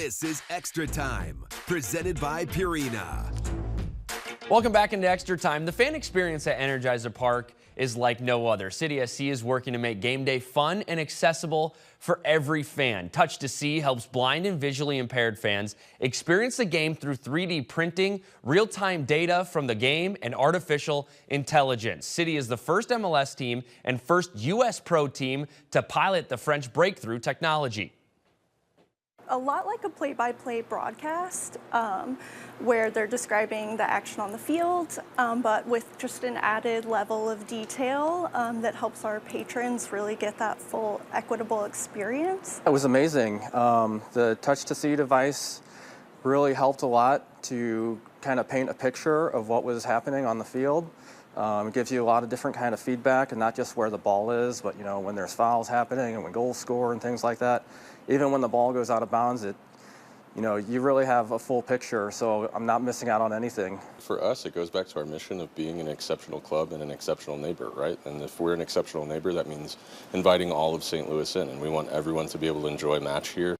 This is Extra Time, presented by Purina. Welcome back into Extra Time. The fan experience at Energizer Park is like no other. Touch2See is working to make game day fun and accessible for every fan. Touch2See helps blind and visually impaired fans experience the game through 3D printing, real-time data from the game, and artificial intelligence. City is the first MLS team and first U.S. pro team to pilot the French breakthrough technology. A lot like a play-by-play broadcast where they're describing the action on the field, but with just an added level of detail that helps our patrons really get that full equitable experience. It was amazing. The Touch2See device really helped a lot to kind of paint a picture of what was happening on the field. It gives you a lot of different kind of feedback, and not just where the ball is, but when there's fouls happening and when goals score and things like that. Even when the ball goes out of bounds, you really have a full picture, so I'm not missing out on anything. For us, it goes back to our mission of being an exceptional club and an exceptional neighbor, right? And if we're an exceptional neighbor, that means inviting all of St. Louis in, and we want everyone to be able to enjoy a match here